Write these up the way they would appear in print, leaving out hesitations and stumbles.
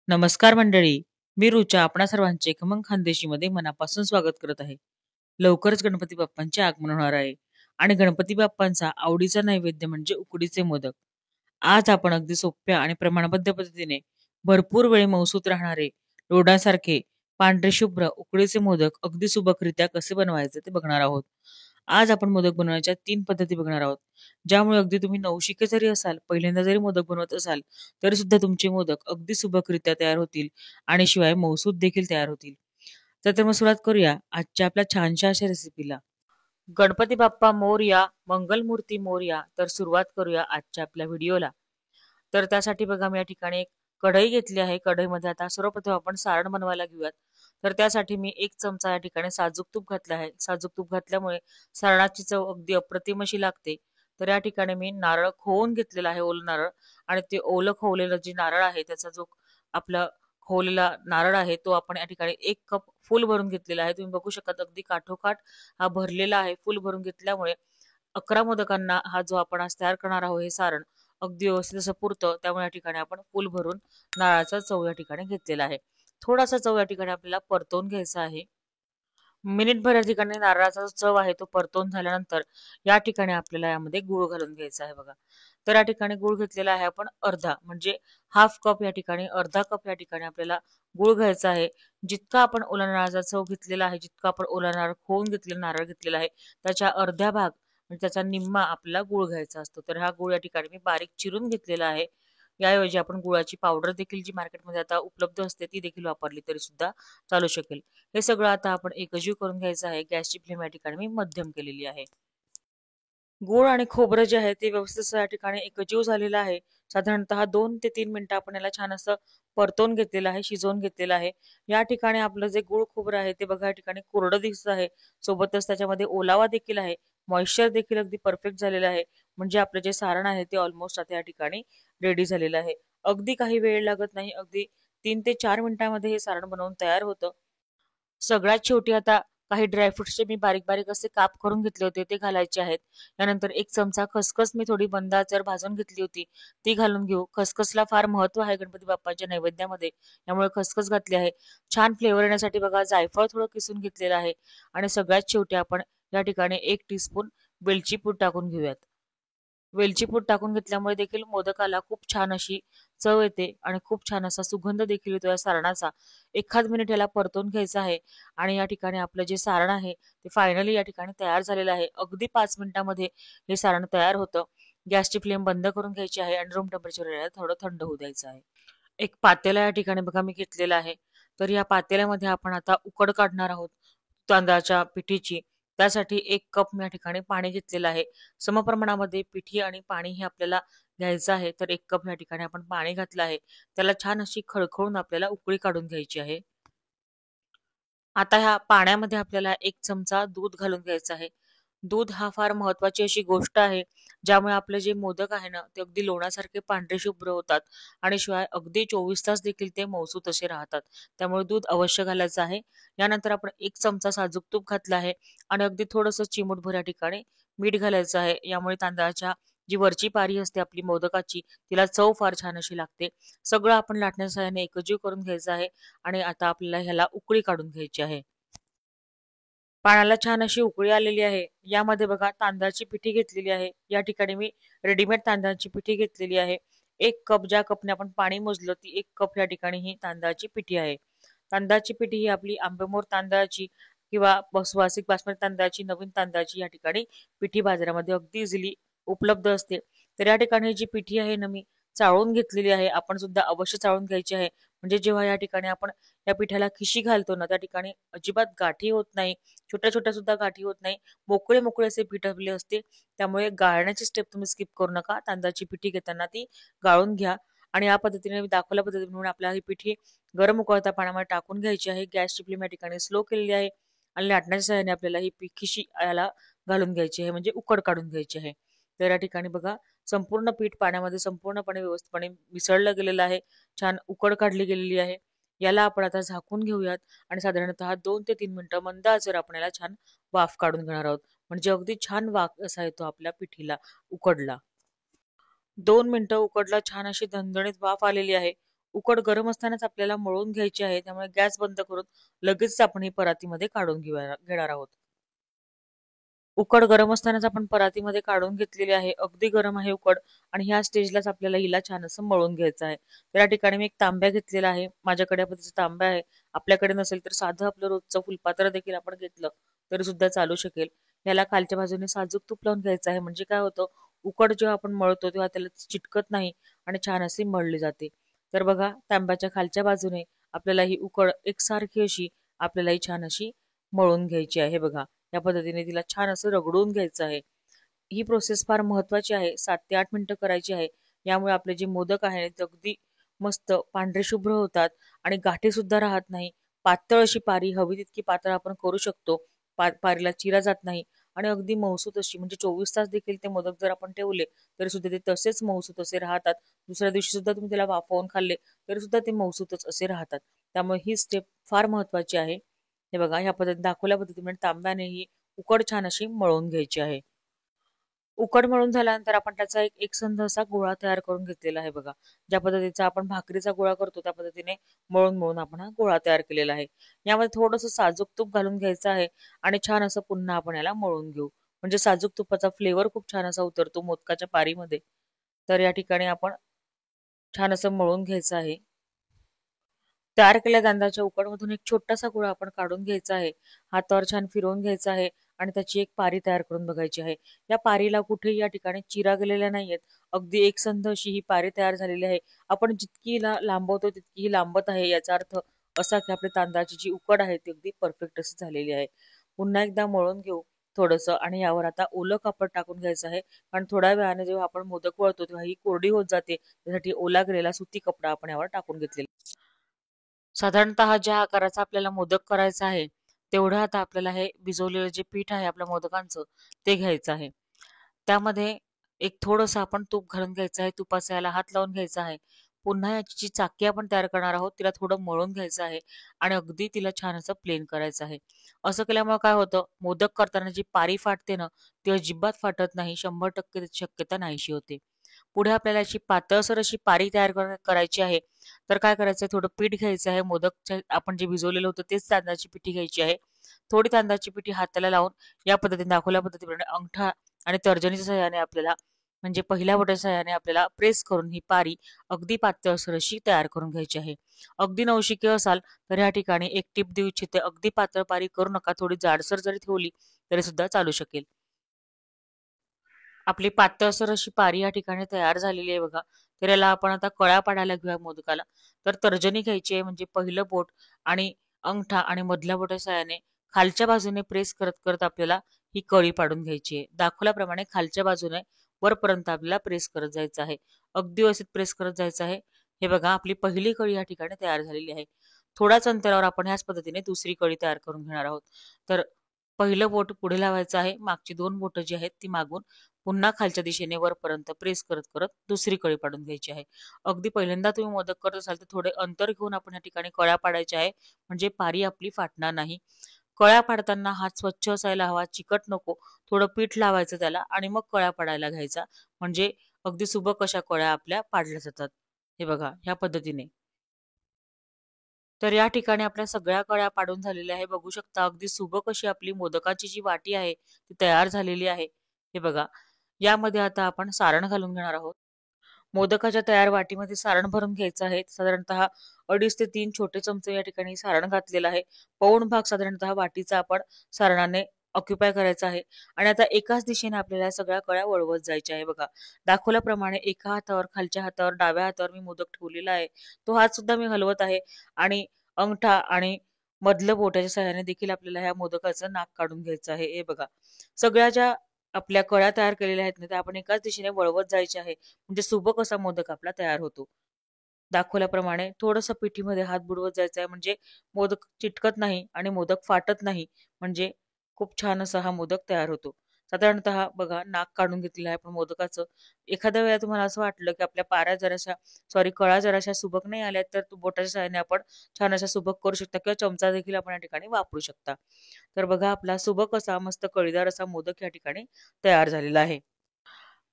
नमस्कार मंडळी. मी रुचा आपणा सर्वांचे खमंग खानदेशीमध्ये मनापासून स्वागत करत आहे. लवकरच गणपती बाप्पांचे आगमन होणार आहे आणि गणपती बाप्पांचा आवडीचा नैवेद्य म्हणजे उकडीचे मोदक. आज आपण अगदी सोप्या आणि प्रमाणबद्ध पद्धतीने भरपूर वेळ मौसूत राहणारे लोण्यासारखे पांढरे शुभ्र उकडीचे मोदक अगदी सुबकरित्या कसे बनवायचे ते बघणार आहोत. आज आपण मोदक बनवण्याच्या 3 पद्धती बघणार आहोत. ज्यामुळे अगदी तुम्ही नवशिके जरी असाल, पहिल्यांदा जरी मोदक बनवत असाल, तरी सुद्धा तुमचे मोदक अगदी सुबकरित्या तयार होतील आणि शिवाय मऊसूत देखील तयार होतील. तर मग सुरुवात करूया आजच्या आपल्या छानशा अशा रेसिपीला. गणपती बाप्पा मोरया, मंगलमूर्ती मोरया. तर सुरुवात करूया आजच्या आपल्या व्हिडिओला. तर त्यासाठी बघा मी या ठिकाणी एक कढई घेतली आहे. कढईमध्ये आता सर्वप्रथम आपण सारण बनवायला घेऊयात. तर त्यासाठी मी 1 चमचा या ठिकाणी साजूक तूप घातलं आहे. साजूक तूप घातल्यामुळे सारणाची चव अगदी अप्रतिम अशी लागते. तर या ठिकाणी मी नारळ खोवून घेतलेला आहे, ओलं नारळ. आणि ते ओलं खोवलेलं जे नारळ आहे त्याचा जो आपला खोवलेला नारळ आहे तो आपण या ठिकाणी 1 कप फुल भरून घेतलेला आहे. तुम्ही बघू शकता अगदी काठोकाठ हा भरलेला आहे. फुल भरून घेतल्यामुळे 11 मोदकांना हा जो आपण आज तयार करणार आहोत हे सारण अगदी व्यवस्थित असं पुरतं. त्यामुळे या ठिकाणी आपण फुल भरून नारळाचा चव या ठिकाणी घेतलेला आहे. थोडासा चव या ठिकाणी आपल्याला परतवून घ्यायचा आहे. मिनिटभर या ठिकाणी नारळाचा जो चव आहे तो परतवून झाल्यानंतर या ठिकाणी आपल्याला यामध्ये गूळ घालून घ्यायचा आहे बघा. तर या ठिकाणी गूळ घेतलेला आहे आपण अर्धा, म्हणजे हाफ कप या ठिकाणी, अर्धा कप या ठिकाणी आपल्याला गूळ घ्यायचा आहे. जितका आपण ओला नारळाचा चव घेतलेला आहे, जितका आपण ओला नारळ खोवून घेतलेला नारळ घेतलेला आहे, त्याच्या अर्ध्या भाग म्हणजे त्याचा निम्मा आपल्याला गूळ घ्यायचा असतो. तर हा गूळ या ठिकाणी मी बारीक चिरून घेतलेला आहे. याऐवजी आपण गुळाची पावडर देखील जी मार्केटमध्ये आता उपलब्ध असते ती देखील वापरली तरी सुद्धा चालू शकेल. हे सगळं आता आपण एकजीव करून घ्यायचं आहे. गॅसची फ्लेम या ठिकाणी मी मध्यम केलेली आहे. गूळ आणि खोबरं जे आहे ते व्यवस्थित असं या ठिकाणी एकजीव झालेलं आहे. साधारणतः 2 ते 3 मिनिटं आपण याला छान असं परतवून घेतलेलं आहे, शिजवून घेतलेलं आहे. या ठिकाणी आपलं जे गूळ खोबरं आहे ते बघा या ठिकाणी कोरडं दिसत आहे. सोबतच त्याच्यामध्ये ओलावा देखील आहे. मॉइश्चर देखील अगदी परफेक्ट झालेलं आहे. म्हणजे आपलं जे सारण आहे ते ऑलमोस्ट आता या ठिकाणी रेडी झालेलं आहे. अगदी काही वेळ लागत नाही. अगदी 3 ते 4 मिनिटांमध्ये हे सारण बनवून तयार होतं. सगळ्यात शेवटी आता काही ड्रायफ्रुट्सचे मी बारीक बारीक असे काप करून घेतले होते ते घालायचे आहेत. त्यानंतर 1 चमचा खसखस मी थोडी मंद आचेवर भाजून घेतली होती ती घालून घेऊ. खसखसला फार महत्व आहे गणपती बाप्पाच्या नैवेद्यामध्ये, त्यामुळे खसखस घातली आहे. छान फ्लेवर येण्यासाठी बघा जायफळ थोडं किसून घेतलेलं आहे. आणि सगळ्यात शेवटी आपण या ठिकाणी 1 टीस्पून वेलची पूड टाकून घेऊयात. वेलची पूड टाकून घेतल्यामुळे देखील मोदकाला खूप छान अशी चव येते आणि खूप छान असा सुगंध देखील येतो या सारणाचा. एखाद मिनिट याला परतून घ्यायचं आहे आणि या ठिकाणी आपलं जे सारण आहे ते फायनली या ठिकाणी तयार झालेलं आहे. अगदी 5 मिनिटांमध्ये हे सारण तयार होतं. गॅसची फ्लेम बंद करून घ्यायची आहे आणि रूम टेम्परेचर थोडं थंड होऊ द्यायचं आहे. एक पातेला या ठिकाणी बघा मी घेतलेला आहे. तर या पातेल्यामध्ये आपण आता उकड काढणार आहोत तांदळाच्या पिठीची. त्यासाठी 1 कप मी या ठिकाणी पाणी घेतलेलं आहे. समप्रमाणामध्ये पिठी आणि पाणी हे आपल्याला घ्यायचं आहे. तर 1 कप या ठिकाणी आपण पाणी घातलं आहे. त्याला छान अशी खळखळून आपल्याला उकळी काढून घ्यायची आहे. आता ह्या पाण्यामध्ये आपल्याला 1 चमचा दूध घालून घ्यायचं आहे. दूध हा फार महत्वाची अशी गोष्ट आहे, ज्यामुळे आपले जे मोदक आहे ना, ते अगदी लोण्यासारखे पांढरे शुभ्र होतात आणि शिवाय अगदी 24 तास देखील ते मऊसूत असे राहतात. त्यामुळे दूध अवश्य घालायचं आहे. यानंतर आपण 1 चमचा साजूक तूप घातलं आहे आणि अगदी थोडंसं चिमूटभर या ठिकाणी मीठ घालायचं आहे. यामुळे तांदळाच्या जी वरची पारी असते आपली मोदकाची, तिला चव फार छान अशी लागते. सगळं आपण लाटण्याच्या सहाय्याने एकजीव करून घ्यायचं आहे आणि आता आपल्याला ह्याला उकळी काढून घ्यायची आहे. पाण्याला छान अशी उकळी आलेली आहे. यामध्ये बघा तांदळाची पिठी घेतलेली आहे. या ठिकाणी मी रेडीमेड तांदळाची पिठी घेतलेली आहे. 1 कप ज्या कपने आपण पाणी मोजलं ती 1 कप या ठिकाणी ही तांदळाची पिठी आहे. तांदळाची पिठी ही आपली आंबेमोर तांदळाची किंवा सुवासिक बासमती तांदळाची, नवीन तांदळाची या ठिकाणी पिठी बाजारामध्ये अगदी इझिली उपलब्ध असते. तर या ठिकाणी जी पिठी आहे ना मी चाळून घेतलेली आहे. आपण सुद्धा अवश्य चाळून घ्यायची आहे. म्हणजे जेव्हा या ठिकाणी आपण या पिठाला खिशी घालतो ना, त्या ठिकाणी अजिबात गाठी होत नाही. छोट्या-छोट्या सुद्धा गाठी होत नाही. मोकळे-मोकळे असे पीठ आपले असते. त्यामुळे गाळण्याची स्टेप तुम्ही स्किप करू नका. तांदळाची पिठी घेताना ती गाळून घ्या आणि या पद्धतीने मी दाखवल्या पद्धतीने म्हणून आपल्याला ही पिठी गरम उकळत्या पाण्यामध्ये टाकून घ्यायची आहे. गॅसची फ्लेम या ठिकाणी स्लो केलेली आहे आणि लाटण्याच्या सहाय्याने आपल्याला ही खिशी याला घालून घ्यायची आहे, म्हणजे उकड काढून घ्यायची आहे. तर या ठिकाणी बघा संपूर्ण पीठ पाण्यामध्ये संपूर्णपणे व्यवस्थितपणे मिसळलं गेलेलं आहे. छान उकड काढली गेलेली आहे. याला आपण आता झाकून घेऊयात आणि साधारणतः 2 ते 3 मिनिटं मंद आचेवर आपण याला छान वाफ काढून घेणार आहोत. म्हणजे अगदी छान वाफ असा येतो आपल्या पिठीला उकडला. 2 मिनिटं उकडला, छान अशी झणझणीत वाफ आलेली आहे. उकड गरम असतानाच आपल्याला मळून घ्यायची आहे. त्यामुळे गॅस बंद करून लगेच आपण ही परातीमध्ये काढून घेणार आहोत. उकड गरम असतानाच आपण परातीमध्ये काढून घेतलेली आहे. अगदी गरम आहे उकड आणि ह्या स्टेजलाच आपल्याला हिला छान असं मळून घ्यायचं आहे. तर या ठिकाणी मी एक तांब्या घेतलेला आहे. माझ्याकडे या पद्धतीचा तांब्या आहे. आपल्याकडे नसेल तर साधं आपलं रोजचं फुलपात्र देखील आपण घेतलं तरी सुद्धा चालू शकेल. याला खालच्या बाजूने साजूक तूप लावून घ्यायचं आहे. म्हणजे काय होतं, उकड जेव्हा आपण मळतो तेव्हा त्याला चिटकत नाही आणि छान अशी मळली जाते. तर बघा, तांब्याच्या खालच्या बाजूने आपल्याला ही उकड एकसारखी अशी आपल्याला ही छान अशी मळून घ्यायची आहे. बघा, या पद्धतीने तिला छान असं रगडून घ्यायचं आहे. ही प्रोसेस फार महत्वाची आहे. 7 ते 8 मिनिटं करायची आहे. यामुळे आपले जे मोदक आहेत ते अगदी मस्त पांढरे शुभ्र होतात आणि गाठी सुद्धा राहत नाही. पातळ अशी पारी, हवी तितकी पातळ आपण करू शकतो. पारीला चिरा जात नाही आणि अगदी मऊसूत अशी, म्हणजे 24 तास देखील ते मोदक जर आपण ठेवले तरी सुद्धा ते तसेच मऊसूत असे राहतात. दुसऱ्या दिवशी सुद्धा तुम्ही त्याला वाफवून खाल्ले तरी सुद्धा ते मऊसूतच असे राहतात. त्यामुळे ही स्टेप फार महत्वाची आहे. हे बघा, ह्या पद्धतीने दाखवल्या पद्धतीने तांब्याने ही उकड छान अशी मळून घ्यायची आहे. उकड मळून झाल्यानंतर आपण त्याचा एक एकसंध असा गोळा तयार करून घेतलेला आहे. बघा, ज्या पद्धतीचा आपण भाकरीचा गोळा करतो त्या पद्धतीने मळून मळून आपण हा गोळा तयार केलेला आहे. यामध्ये थोडंसं साजूक तूप घालून घ्यायचं आहे आणि छान असं पुन्हा आपण याला मळून घेऊ. म्हणजे साजूक तुपाचा फ्लेवर खूप छान असा उतरतो मोदकाच्या पारीमध्ये. तर या ठिकाणी आपण छान असं मळून घ्यायचं आहे. तयार केलेल्या तांदळाच्या उकडमधून एक छोटासा गोळा आपण काढून घ्यायचा आहे. हातावर छान फिरवून घ्यायचा आहे आणि त्याची एक पारी तयार करून बघायची आहे. या पारीला कुठेही या ठिकाणी चिरा गेलेल्या नाहीयेत. अगदी एकसंध अशी ही पारी तयार झालेली आहे. आपण जितकी हिला लांबवतो तितकी ही लांबत आहे. याचा अर्थ असा की आपली तांदळाची जी उकड आहे ती अगदी परफेक्ट अशी झालेली आहे. पुन्हा एकदा मळून घेऊ थोडंसं आणि यावर आता ओलं कापड टाकून घ्यायचं आहे. कारण थोड्या वेळाने जेव्हा आपण मोदक वळतो तेव्हा ही कोरडी होत जाते. त्यासाठी ओला गेलेला सुती कपडा आपण यावर टाकून घेतलेला. साधारणतः ज्या आकाराचा आपल्याला मोदक करायचा आहे, तेवढं आता आपल्याला हे भिजवलेलं जे पीठ आहे आपल्या मोदकांचं, ते घ्यायचं आहे. त्यामध्ये एक थोडंसं आपण तूप घालून घ्यायचं आहे. तुपाचा याला हात लावून घ्यायचा आहे. पुन्हा याची जी चाकी आपण तयार करणार आहोत, तिला थोडं मळून घ्यायचं आहे आणि अगदी तिला छान असं प्लेन करायचं आहे. असं केल्यामुळे काय होतं, मोदक करताना जी पारी फाटते ना, ती अजिबात फाटत नाही. 100% त्याची शक्यता नाहीशी होते. पुढे आपल्याला अशी पातळसर अशी पारी तयार करायची आहे. तर काय करायचं, थोडं पीठ घ्यायचं आहे. मोदकच्या आपण जे भिजवलेलं होतं तेच तांदळाची पिठी घ्यायची आहे. थोडी तांदळाची पिठी हाताला लावून या पद्धतीने दाखवल्या पद्धतीप्रमाणे अंगठा आणि तर्जनीच्या सहाय्याने आपल्याला, म्हणजे पहिल्या बोटाच्या सहाय्याने आपल्याला प्रेस करून ही पारी अगदी पातळसर अशी तयार करून घ्यायची आहे. अगदी नवशिके असाल तर या ठिकाणी एक टीप देऊ इच्छिते, अगदी पातळ पारी करू नका. थोडी जाडसर जरी ठेवली तरी सुद्धा चालू शकेल. आपली पातळसर अशी पारी या ठिकाणी तयार झालेली आहे बघा. तर याला आपण आता कळ्या पाडायला घेऊया मोदकाला. तर तर्जनी घ्यायची आहे, म्हणजे पहिलं बोट आणि अंगठा आणि मधल्या बोटाच्या साहाय्याने खालच्या बाजूने प्रेस करत करत आपल्याला ही कळी पाडून घ्यायची आहे. दाखवल्याप्रमाणे खालच्या बाजूने वरपर्यंत आपल्याला प्रेस करत जायचं आहे. अगदी व्यवस्थित प्रेस करत जायचं आहे. हे बघा, आपली पहिली कळी या ठिकाणी तयार झालेली आहे. थोड्याच अंतरावर आपण ह्याच पद्धतीने दुसरी कळी तयार करून घेणार आहोत. तर पहिलं बोट पुढे लावायचं आहे. मागची 2 बोटं जी आहेत ती मागून पुन्हा खालच्या दिशेने वरपर्यंत प्रेस करत करत दुसरी कळी पाडून घ्यायची आहे. अगदी पहिल्यांदा तुम्ही मोदक करत असाल तर थोडे अंतर घेऊन आपण या ठिकाणी कळ्या पाडायच्या आहे, म्हणजे पारी आपली फाटणार नाही. कळ्या पाडताना हात स्वच्छ असायला हवा, चिकट नको. थोडं पीठ लावायचं त्याला आणि मग कळ्या पाडायला घ्यायचा. म्हणजे अगदी सुबक अशा कळ्या आपल्या पाडल्या जातात. हे बघा, ह्या पद्धतीने. तर या ठिकाणी आपल्या सगळ्या कळ्या पाडून झालेल्या आहे. बघू शकता अगदी सुबक अशी आपली मोदकाची जी वाटी आहे ती तयार झालेली आहे. हे बघा, यामध्ये आता आपण सारण घालून घेणार आहोत. मोदकाच्या तयार वाटीमध्ये सारण भरून घ्यायचं आहे. साधारणतः 2.5 ते 3 छोटे चमचे या ठिकाणी सारण घातलेलं आहे. पाऊण भाग साधारणतः वाटीचा आपण सारणाने ऑक्युपाय करायचा आहे. आणि आता एकाच दिशेने आपल्याला या सगळ्या कळ्या वळवत जायच्या आहे बघा. दाखवल्याप्रमाणे एका हातावर, खालच्या हातावर, डाव्या हातावर मी मोदक ठेवलेला आहे. तो हात सुद्धा मी हलवत आहे आणि अंगठा आणि मधलं बोटाच्या सहाय्याने देखील आपल्याला ह्या मोदकाचं नाक काढून घ्यायचं आहे. हे बघा, सगळ्या ज्या आपल्या कळ्या तयार केलेल्या आहेत ना, त्या आपण एकाच दिशेने वळवत जायच्या आहे. म्हणजे सुबक असा मोदक आपला तयार होतो. दाखवल्याप्रमाणे थोडंसं पिठीमध्ये हात बुडवत जायचा आहे, म्हणजे मोदक चिटकत नाही आणि मोदक फाटत नाही. म्हणजे खूप छान असा हा मोदक तयार होतो. साधारणतः बघा, नाक काढून घेतलेलं आहे आपण मोदकाचं. एखाद्या वेळेला तुम्हाला असं वाटलं की आपल्या पाऱ्या जराशा, सॉरी, कळ्या जराशा सुबक नाही आल्या तर बोटाच्या सहाय्याने आपण छान अशा सुबक करू शकता किंवा चमचा देखील आपण या ठिकाणी वापरू शकता. तर बघा, आपला सुबक असा मस्त कळीदार असा मोदक या ठिकाणी तयार झालेला आहे.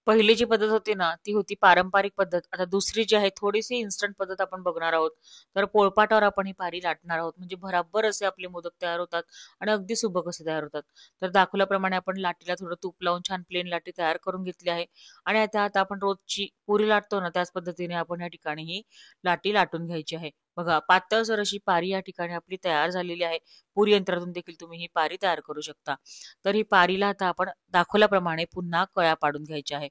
पहिली जी पद्धत होती ना, ती होती पारंपरिक पद्धत. आता दुसरी जी आहे थोडीशी इन्स्टंट पद्धत आपण बघणार आहोत. तर पोळपाटावर आपण ही पारी लाटणार आहोत. म्हणजे भराभर असे आपले मोदक तयार होतात आणि अगदी सुबक असे तयार होतात. तर दाखवल्याप्रमाणे आपण लाटीला थोडं तूप लावून छान प्लेन लाटी तयार करून घेतली आहे आणि आता आपण रोजची पुरी लाटतो ना, त्याच पद्धतीने आपण या ठिकाणी ही लाटी लाटून घ्यायची आहे. बघा, पातळसर अशी पारी या ठिकाणी आपली तयार झालेली आहे. पुरी यंत्रातून देखील तुम्ही ही पारी तयार करू शकता. तर ही पारीला आता आपण दाखवल्याप्रमाणे पुन्हा कळ्या पाडून घ्यायच्या आहे.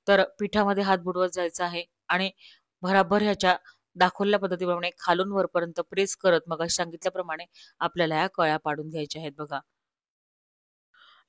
तर पिठामध्ये हात बुडवत जायचा आहे आणि भराभर ह्याच्या दाखवलेल्या पद्धतीप्रमाणे खालून वरपर्यंत प्रेस करत मगाशी सांगितल्याप्रमाणे आपल्याला ह्या कळ्या पाडून घ्यायच्या आहेत बघा.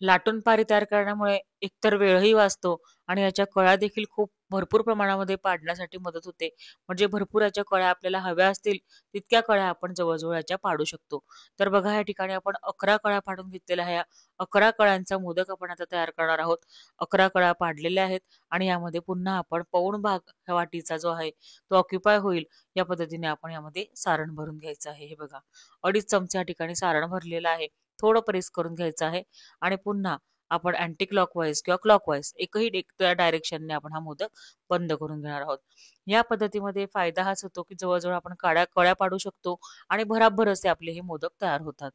लाटून पारी तयार करण्यामुळे एकतर वेळही वाचतो आणि याच्या कळ्या देखील खूप भरपूर प्रमाणामध्ये पाडण्यासाठी मदत होते. म्हणजे भरपूर याच्या कळ्या आपल्याला हव्या असतील तितक्या कळ्या आपण जवळ याच्या पाडू शकतो. तर बघा, या ठिकाणी आपण 11 कळ्या पाडून घेतलेल्या ह्या 11 कळ्यांचा मोदक आपण आता तयार करणार आहोत. 11 कळ्या पाडलेल्या आहेत आणि यामध्ये पुन्हा आपण पाऊण भाग ह्या वाटीचा जो आहे तो ऑक्युपाय होईल या पद्धतीने आपण यामध्ये सारण भरून घ्यायचं आहे. हे बघा, 2.5 चमचे या ठिकाणी सारण भरलेलं आहे. थोडं प्रेस करून घ्यायचं आहे आणि पुन्हा आपण अँटी क्लॉकवाईज किंवा क्लॉकवाईज एकही एक त्या डायरेक्शनने आपण हा मोदक बंद करून घेणार आहोत. या पद्धतीमध्ये फायदा हाच होतो की जवळजवळ आपण कळ्या पाडू शकतो आणि भराभर असे आपले हे मोदक तयार होतात.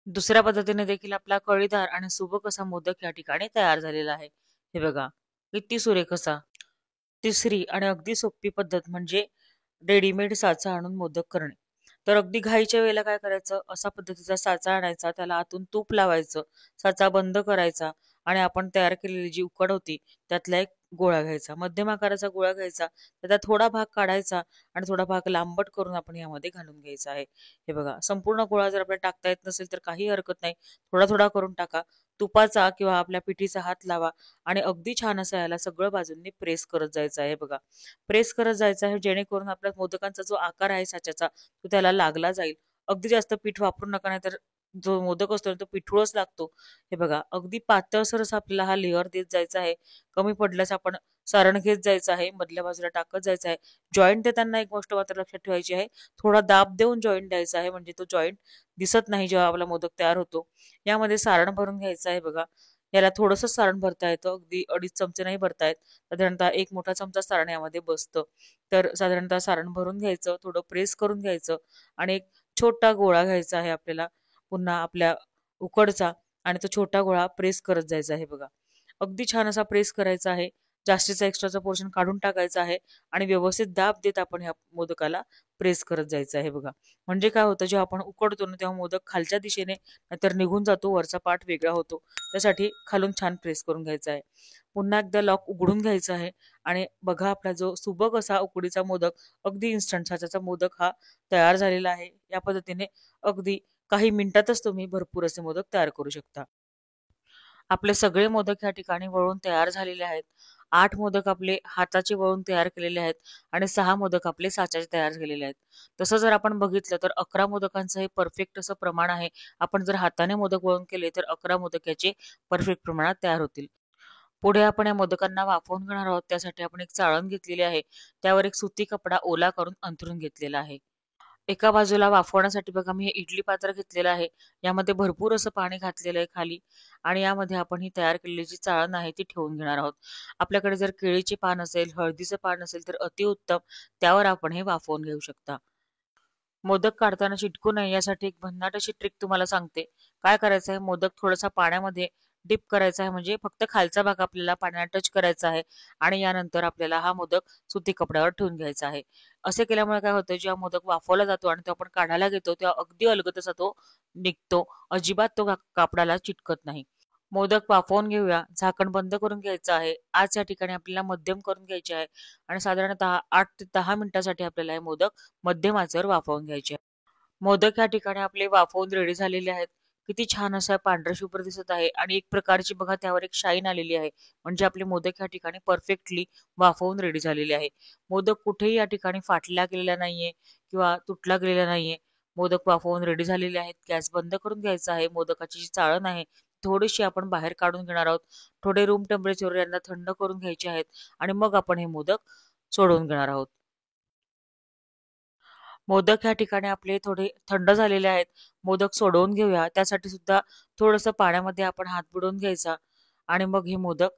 दुसऱ्या पद्धतीने देखील आपला कळीदार आणि सुबक असा मोदक या ठिकाणी तयार झालेला आहे. हे बघा, किती सुरेख असा. तिसरी आणि अगदी सोपी पद्धत म्हणजे रेडीमेड साचा आणून मोदक करणे. तर अगदी घाईच्या वेळेला काय करायचं, असा पद्धतीचा साचा आणायचा, त्याला आतून तूप लावायचं, साचा बंद करायचा आणि आपण तयार केलेली जी उकड होती त्यातला एक गोळा घ्यायचा, मध्यम आकाराचा गोळा घ्यायचा, त्याचा थोडा भाग काढायचा आणि थोडा भाग लांबट करून आपण यामध्ये घालून घ्यायचा आहे. हे बघा, संपूर्ण गोळा जर आपल्याला टाकता येत नसेल तर काही हरकत नाही, थोडा थोडा करून टाका. तुपाचा किंवा आपल्या पिठीचा हात लावा आणि अगदी छान असं याला सगळं बाजूंनी प्रेस करत जायचं आहे बघा. प्रेस करत जायचं आहे जेणेकरून आपल्या मोदकांचा जो आकार आहे साच्याचा तो त्याला लागला जाईल. अगदी जास्त पीठ वापरू नका, नाहीतर जो मोदक असतो ना तो पिठूळच लागतो. हे बघा, अगदी पातळसर असा आपल्याला हा लेयर देत जायचा आहे. कमी पडल्यास आपण सारण घेत जायचं आहे, मधल्या बाजूला टाकत जायचं आहे. जॉईंट देताना एक गोष्ट मात्र लक्षात ठेवायची आहे, थोडा दाब देऊन जॉईंट द्यायचा आहे, म्हणजे तो जॉईंट दिसत नाही जेव्हा आपला मोदक तयार होतो. यामध्ये सारण भरून घ्यायचं आहे बघा. याला थोडंसं सारण भरता येतं, अगदी 2.5 चमचे नाही भरता येत. साधारणतः 1 मोठा चमचा सारण यामध्ये बसतं. तर साधारणतः सारण भरून घ्यायचं, थोडं प्रेस करून घ्यायचं आणि एक छोटा गोळा घ्यायचा आहे आपल्याला पुन्हा आपल्या उकडचा आणि तो छोटा गोळा प्रेस करत जायचा आहे बघा. अगदी छान असा प्रेस करायचा आहे. जास्तीचा एक्स्ट्राचा पोर्शन काढून टाकायचा आहे आणि व्यवस्थित दाब देत आपण ह्या मोदकाला प्रेस करत जायचं आहे बघा. म्हणजे काय होतं, जेव्हा आपण उकडतो ना तेव्हा मोदक खालच्या दिशेने नाहीतर निघून जातो, वरचा पार्ट वेगळा होतो. त्यासाठी खालून छान प्रेस करून घ्यायचा आहे. पुन्हा एकदा लॉक उघडून घ्यायचा आहे आणि बघा, आपला जो सुबक असा उकडीचा मोदक, अगदी इन्स्टंट साच्याचा मोदक हा तयार झालेला आहे. या पद्धतीने अगदी काही मिनिटातच तुम्ही भरपूर असे मोदक तयार करू शकता. आपले सगळे मोदक या ठिकाणी वळून तयार झालेले आहेत. 8 मोदक आपले हाताचे वळून तयार केलेले आहेत आणि 6 मोदक आपले साच्याचे तयार झालेले आहेत. तसं जर आपण बघितलं तर 11 मोदकांचं हे परफेक्ट असं प्रमाण आहे. आपण जर हाताने मोदक वळून केले तर 11 मोदक याचे परफेक्ट प्रमाणात तयार होतील. पुढे आपण या मोदकांना वाफवून घेणार आहोत. त्यासाठी आपण एक चाळण घेतलेली आहे. त्यावर एक सुती कपडा ओला करून अंथरून घेतलेला आहे. एका बाजूला वाफवण्यासाठी बघा मी हे इडली पात्र घेतलेलं आहे. यामध्ये भरपूर असं पाणी घातलेलं आहे खाली आणि यामध्ये आपण ही तयार केलेली जी चाळण आहे ती ठेवून घेणार आहोत. आपल्याकडे जर केळीचे पान असेल, हळदीचं पान असेल तर अतिउत्तम. त्यावर आपण हे वाफवून घेऊ शकता. मोदक काढताना चिटकू नये यासाठी एक भन्नाट अशी ट्रिक तुम्हाला सांगते. काय करायचं आहे, मोदक थोडासा पाण्यामध्ये डिप करायचा आहे, म्हणजे फक्त खालचा भाग आपल्याला पाण्याला टच करायचा आहे आणि यानंतर आपल्याला हा मोदक सुती कपड्यावर ठेवून घ्यायचा आहे. असे केल्यामुळे काय होतं, जेव्हा मोदक वाफवला जातो आणि तो आपण काढायला घेतो तेव्हा अगदी अलगद असा तो निघतो. अजिबात तो कापडाला चिटकत नाही. मोदक वाफवून घेऊया. झाकण बंद करून घ्यायचं आहे. आज या ठिकाणी आपल्याला मध्यम करून घ्यायचे आहे आणि साधारणतः 8 ते 10 मिनिटांसाठी आपल्याला हे मोदक मध्यम आचेवर वाफवून घ्यायचे आहे. मोदक या ठिकाणी आपले वाफवून रेडी झालेले आहेत. किती छान असा पांढरा शुभ्र दिसत आहे आणि एक प्रकारची बघा त्यावर एक शाईन आलेली आहे. म्हणजे आपले मोदक या ठिकाणी परफेक्टली वाफवून रेडी झालेले आहे. मोदक कुठेही या ठिकाणी फाटला गेलेला नाहीये किंवा तुटला गेलेला नाहीये. मोदक वाफवून रेडी झालेले आहेत. गॅस बंद करून घ्यायचा आहे. मोदकाची जी चाळण आहे थोडीशी आपण बाहेर काढून घेणार आहोत. थोडे रूम टेम्परेचरवर यांना थंड करून घ्यायचे आहेत आणि मग आपण हे मोदक सोडवून घेणार आहोत. मोदक ह्या ठिकाणी आपले थोडे थंड झालेले आहेत. मोदक सोडवून घेऊया. त्यासाठी सुद्धा थोडंसं पाण्यामध्ये आपण हात बुडवून घ्यायचा आणि मग हे मोदक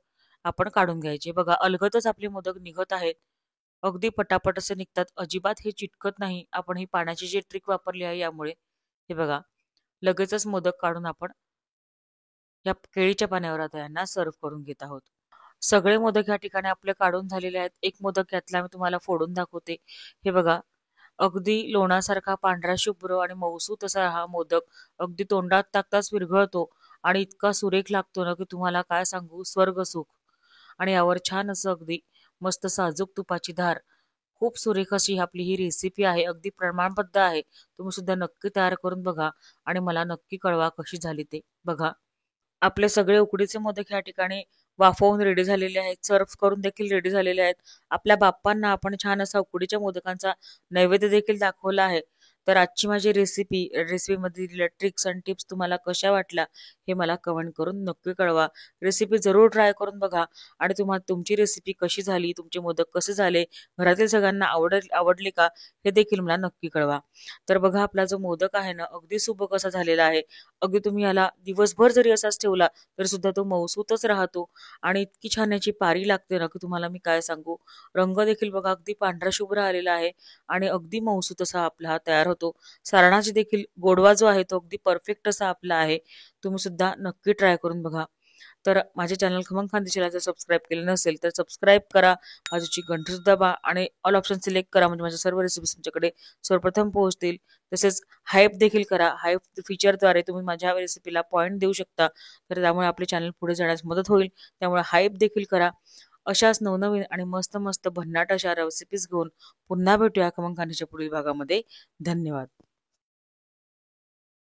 आपण काढून घ्यायचे. बघा अलगदच आपले मोदक निघत आहेत. अगदी पटापट असे निघतात. अजिबात हे चिटकत नाही. आपण ही पाण्याची जी ट्रिक वापरली आहे यामुळे हे बघा लगेचच मोदक काढून आपण या केळीच्या पाण्यावर आता यांना सर्व्ह करून घेत आहोत. सगळे मोदक या ठिकाणी आपले काढून झालेले आहेत. एक मोदक यातला मी तुम्हाला फोडून दाखवते. हे बघा अगदी लोणासारखा पांढरा शुभ्र आणि मऊसूत असा हा मोदक अगदी तोंडात टाकताच विरघळतो आणि इतका सुरेख लागतो ना की तुम्हाला काय सांगू, स्वर्ग सुख. आणि यावर छान असं अगदी मस्त साजूक तुपाची धार. खूप सुरेख अशी आपली ही रेसिपी आहे. अगदी प्रमाणबद्ध आहे. तुम्ही सुद्धा नक्की तयार करून बघा आणि मला नक्की कळवा कशी झाली ते. बघा आपले सगळे उकडीचे मोदक या ठिकाणी वाफवून रेडी झालेले आहेत. सर्व्ह करून देखील रेडी झालेले आहेत. आपल्या बाप्पांना आपण छान असा उकडीच्या मोदकांचा नैवेद्य देखील दाखवला आहे. तर आजची माझी रेसिपीमध्ये दिलेल्या ट्रिक्स आणि टिप्स तुम्हाला कशा वाटल्या हे मला कमेंट करून नक्की कळवा. रेसिपी जरूर ट्राय करून बघा आणि तुम्हाला तुमची रेसिपी कशी झाली, तुमचे मोदक कसे झाले, घरातील सगळ्यांना आवडले का हे देखील मला नक्की कळवा. तर बघा आपला जो मोदक आहे ना अगदी सुबक असा झालेला आहे. अगदी तुम्ही याला दिवसभर जरी असाच ठेवला तरी सुद्धा तो मऊसूतच राहतो आणि इतकी छान याची पारी लागते ना की तुम्हाला मी काय सांगू. रंग देखील बघा अगदी पांढरा शुभ्र आलेला आहे आणि अगदी मऊसूत असा आपला हा तयार होतो. सारणाची देखील गोडवा जो आहे तो अगदी परफेक्ट असा आपला आहे. तुम्ही सुद्धा नक्की ट्राय करून बघा. तर माझे चॅनल खमंग खानदेशीला जर सबस्क्राईब केले नसेल तर सबस्क्राईब करा, बाजूची घंटी सुद्धा दाबा आणि ऑल ऑप्शन सिलेक्ट करा म्हणजे माझ्या सर्व रेसिपीज तुमच्याकडे सर्वप्रथम पोहोचतील. तसेच हाईप देखील करा. हाईप फीचरद्वारे तुम्ही माझ्या रेसिपीला पॉईंट देऊ शकता. तर त्यामुळे आपले चॅनल पुढे जाण्यास मदत होईल. त्यामुळे हाईप देखील करा. अशाच नवनवीन आणि मस्त मस्त भन्नाट अशा रेसिपीज घेऊन पुन्हा भेटूया खमंग खानदेशीच्या पुढील भागामध्ये. धन्यवाद.